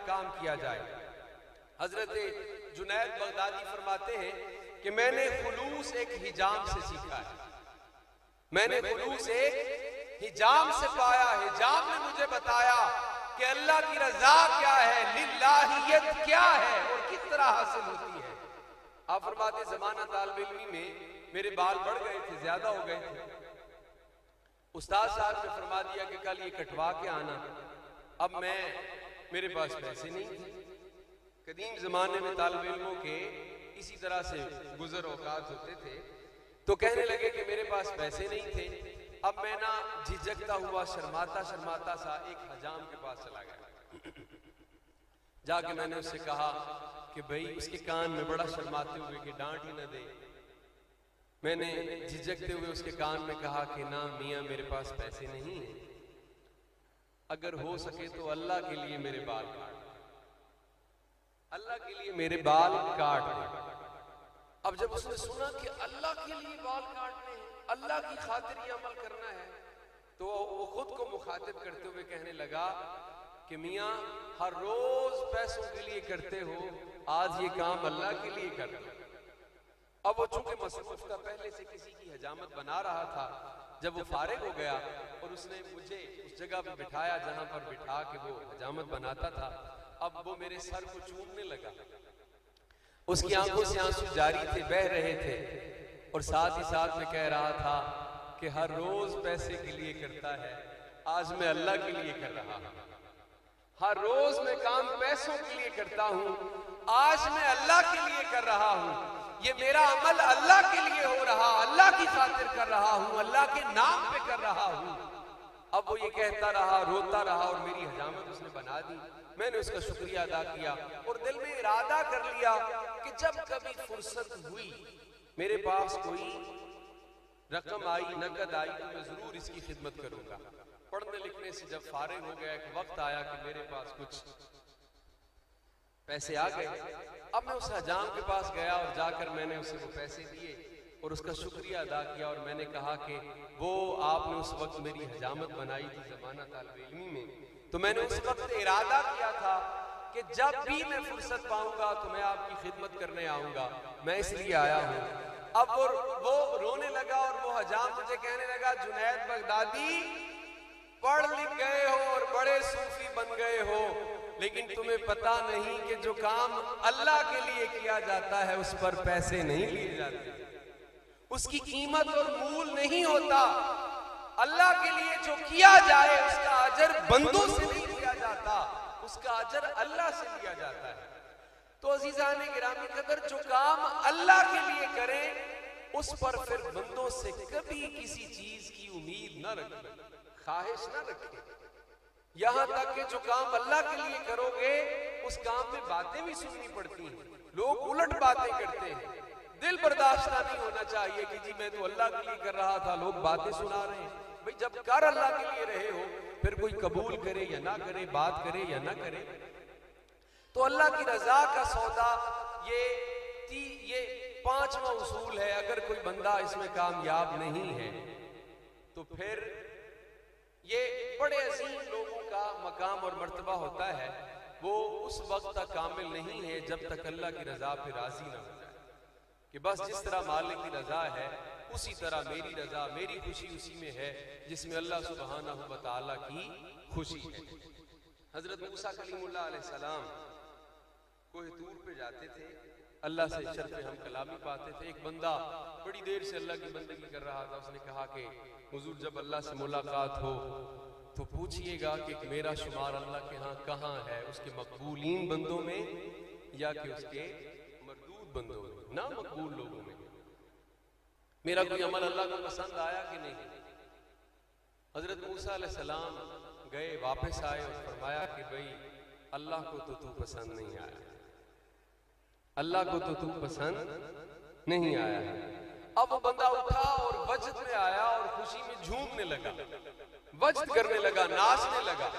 काम किया जाए। हजरत जुनैद बगदादी फरमाते हैं कि मैंने खुलूस एक हिजाम से सीखा है, मैंने खुलूस एक हिजाम से पाया। हिजाम ने मुझे बताया कि अल्लाह की रजा क्या है, लिल्लाहियत क्या है और किस तरह हासिल होती है। आप फरमाते ज़माना तालिब इल्मी में मेरे बाल बढ़ गए थे, ज्यादा हो गए थे। उस्ताद साहब ने फरमा दिया कि कल ये कटवा के आना। अब मेरे पास पैसे नहीं थे। कदीम जमाने में तालिब इल्मों के इसी तरह से गुजर औकात होते थे, तो कहने लगे कि मेरे पास पैसे नहीं थे। अब मैं ना झिझकता हुआ शर्माता शर्माता सा एक हजाम के पास चला गया। जाके मैंने उससे कहा कि भाई, उसके कान में बड़ा शर्माते हुए कि डांट ही न दे, मैंने झिझकते हुए उसके कान में कहा कि ना मियाँ, मेरे पास पैसे नहीं है, अगर हो सके तो अल्लाह के लिए मेरे बाल काट दे, अल्लाह के लिए मेरे बाल काट दे। अब जब उसने सुना कि अल्लाह के लिए बाल काटने हैं, अल्लाह की खातिर ये अमल करना है, तो वो खुद को मुखातिब करते हुए कहने लगा कि मियाँ, हर रोज पैसों के लिए करते हो, आज ये काम अल्लाह के लिए कर दो। अब वो चूंकि मसरूफ था, पहले से किसी की हजामत बना रहा था, जब वो फारिग हो गया और उसने मुझे उस जगह पर बिठाया जहां पर बिठा के वो हजामत बनाता था, अब वो मेरे सर को चूमने लगा। उसकी आंखों से आंसू जारी थे, बह रहे थे, और साथ ही साथ में कह रहा था कि हर रोज पैसे के लिए करता है, आज मैं अल्लाह के लिए कर रहा हूं। हर रोज मैं काम पैसों के लिए करता हूं, आज मैं अल्लाह के लिए कर रहा हूं। ये मेरा अमल अल्लाह के लिए हो रहा, अल्लाह की खातिर कर रहा हूं, अल्लाह के नाम पे कर रहा हूं। अब वो ये कहता रहा, रोता रहा, और मेरी हजामत उसने बना दी। मैंने उसका शुक्रिया अदा किया और दिल में इरादा कर लिया कि जब कभी फुर्सत हुई, मेरे पास कोई रकम आई, नकद आई, तो मैं जरूर इसकी खिदमत करूंगा। पढ़ने लिखने से जब फारिग हो गया, एक वक्त आया कि मेरे पास कुछ पैसे आ गए। अब मैं उस हजाम के पास गया और जाकर मैंने उसे वो पैसे दिए और उसका शुक्रिया अदा किया, और मैंने कहा कि वो आपने उस वक्त मेरी हजामत बनाई थी ज़माना तालिब इल्मी में, तो मैंने उस वक्त इरादा किया था कि जब भी मैं फुर्सत पाऊंगा तो मैं आपकी खिदमत करने आऊंगा, मैं इसलिए आया हूं। अब वो रोने लगा और वो हजाम मुझे कहने लगा, जुनैद बगदादी, पढ़ लिख गए हो और बड़े सूफी बन गए हो, लेकिन तुम्हें पता नहीं कि जो काम अल्लाह के लिए किया जाता है उस पर पैसे नहीं लिए जाते, उसकी कीमत और मूल नहीं होता। अल्लाह के लिए जो किया जाए उसका अजर बंदों से नहीं लिया जाता, उसका अजर अल्लाह से लिया जाता है। तो अजीजाने गिरामी कदर, जो काम अल्लाह के लिए करें उस पर फिर बंदों से कभी किसी चीज की उम्मीद न रखें, ख्वाहिश न रखें। यहां तक कि जो काम अल्लाह के लिए करोगे उस काम में बातें भी सुननी पड़ती हैं, लोग उलट बातें करते हैं। दिल बर्दाश्त नहीं होना चाहिए कि जी मैं तो अल्लाह के लिए कर रहा था, लोग बातें सुना रहे हैं। भाई जब कर अल्लाह के लिए रहे हो, फिर कोई कबूल करे या ना करे, बात करे या ना करे, तो अल्लाह की रजा का सौदा ये 5वां उसूल है। अगर कोई बंदा इसमें कामयाब नहीं है तो फिर ये बड़े अजीम लोगों का मकाम और मर्तबा होता है, वो उस वक्त तक कामिल नहीं है जब तक अल्लाह की रजा पे राजी ना हो जाए कि बस जिस तरह मालिक की रजा है उसी तरह मेरी रजा, मेरी खुशी उसी में है जिसमें अल्लाह सुब्हानहू व तआला की खुशी है। हजरत मूसा कलीमुल्लाह अलैहिस्सलाम कोहे तूर पे जाते थे, अल्लाह से शर्फ हम कलामी पाते थे। एक बंदा बड़ी देर से अल्लाह की बंदगी कर रहा था, उसने कहा कि हुजूर जब अल्लाह से मुलाकात हो तो पूछिएगा कि मेरा शुमार अल्लाह के यहाँ कहाँ है, उसके मकबूलीन बंदों में या कि उसके मरदूद बंदों में, ना मकबूल लोगों में। मेरा कोई अमल अल्लाह को पसंद आया कि नहीं। हजरत मूसा अलैहिस्सलाम गए, वापस आए और फरमाया कि भाई अल्लाह को तो तू पसंद नहीं आया, अल्लाह को तो तू पसंद नहीं आया है। अब वो बंदा उठा और वजद में आया और खुशी में झूमने लगा, वजद करने लगा, नाचने लगा।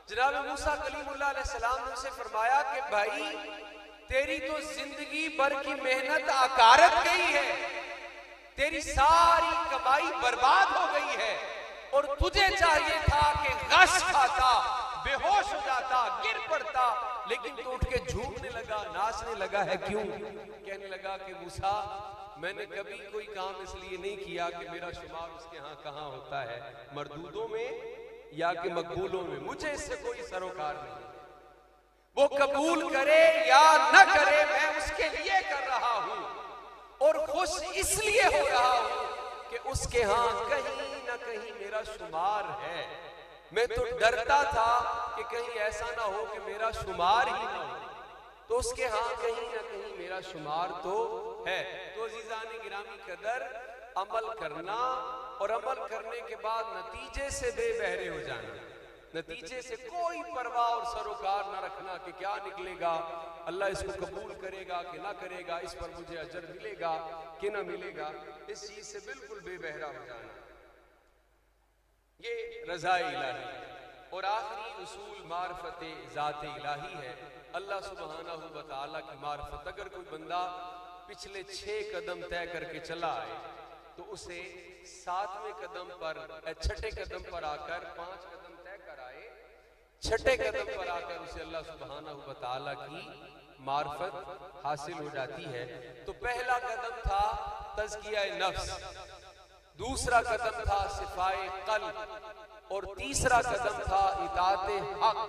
जनाब मूसा कलीमुल्लाह अलैहिस्सलाम ने उसे फरमाया कि भाई तेरी तो जिंदगी भर की मेहनत अकारत गई है, तेरी सारी कमाई बर्बाद हो गई है, और तुझे चाहिए था कि गश खाता, बेहोश हो जाता, गिर पड़ता, लेकिन तो उठ के झूमने लगा, नाचने लगा है। क्यों? कहने लगा कि मूसा, मैंने कभी कोई काम इसलिए नहीं किया कि मेरा शुमार उसके यहाँ कहाँ होता है, मरदूदों में या कि मकबूलों में, मुझे इससे कोई सरोकार नहीं। वो कबूल करे या न करे, मैं उसके लिए कर रहा हूं और खुश इसलिए हो रहा हूं कि उसके यहाँ कहीं ना कहीं मेरा शुमार है। मैं तो डरता था कि कहीं ऐसा ना हो कि मेरा शुमार ही ना हो, तो उसके यहाँ कहीं ना कहीं मेरा शुमार तो है। तो अजीजान गिरामी कदर, अमल करना और अमल करने के बाद नतीजे से बेबहरे हो जाना, नतीजे से कोई परवाह और सरोकार ना रखना कि क्या निकलेगा, अल्लाह इसको कबूल करेगा कि ना करेगा, इस पर मुझे अजर मिलेगा कि ना मिलेगा, इस चीज से बिल्कुल बेबहरा हो जाना, ये रज़ा इलाही। और आखिरी उसूल मार्फत ज़ात इलाही है, अल्लाह सुब्हानहू व तआला की मार्फत। अगर कोई बंदा पिछले 6 कदम तय करके चला आए तो उसे 7वें कदम पर, 6ठे कदम पर आकर 5 कदम तय कर आए, 6ठे कदम पर आकर उसे अल्लाह सुब्हानहू व तआला की मार्फत हासिल हो जाती है। तो पहला कदम था तज़किया नफ्स, दूसरा कदम था सिफाए क़ल्ब, और तीसरा कदम था इताअते हक,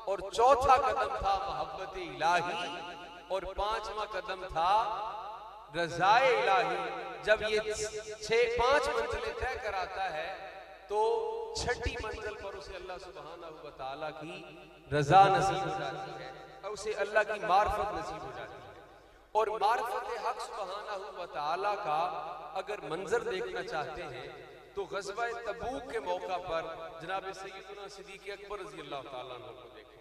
और चौथा कदम था मोहब्बत इलाही, और 5वां कदम था रज़ाए इलाही। जब ये 5 मंजिलें तय कराता है तो 6ठी मंजिल पर उसे अल्लाह सुब्हानहू व तआला की रज़ा नसीब हो जाती है और उसे अल्लाह की मार्फत नसीब हो जाती है। और मार्फत हक सुब्हानहू व तआला का अगर मंजर देखना चाहते हैं तो ग़ज़वा तबूक के मौका पर जनाब सैयदना सिद्दीक़ अकबर रज़ी अल्लाह तआला अन्हु को देखें।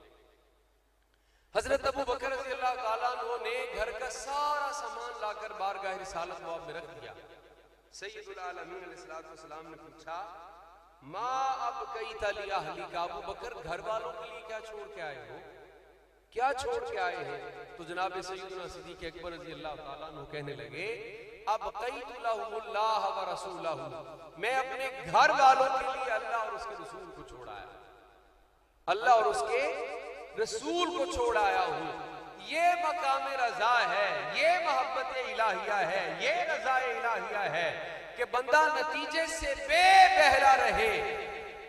हजरत अबू बकर रज़ी अल्लाह तआला अन्हु ने घर का सारा सामान लाकर बारगाह रिसालत मौब में रख दिया। सैयदुल आलमीन अलैहिस्सलातु वस्सलाम ने पूछा, मा अब कई तली अहली का, अबू बकर घर वालों के लिए क्या छोड़ के आए हो, क्या छोड़ के आए हैं? तो जनाब सैयदना सिद्दीक़ अकबर रज़ी अल्लाह तआला अन्हु कहने लगे, अब कई तुल्लाह व रसूलहू, मैं अपने घर वालों के लिए अल्लाह और उसके रसूल को छोड़ आया, अल्लाह और उसके रसूल को छोड़ आया हूं। ये मकाम रज़ा है, ये मोहब्बत इलाहिया है, ये रज़ा इलाहिया है कि बंदा नतीजे से बेबहरा रहे,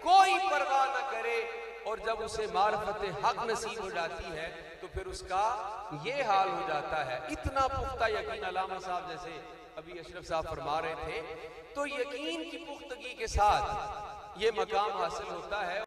कोई परवाह न करे, और जब उसे मार्फत हक नसीब हो जाती है तो फिर उसका ये हाल हो जाता है। इतना पुख्ता यकीन, अलामा साहब जैसे अभी अशरफ साहब फरमा रहे थे, तो यकीन की पुख्तगी के साथ ये मकाम हासिल होता है।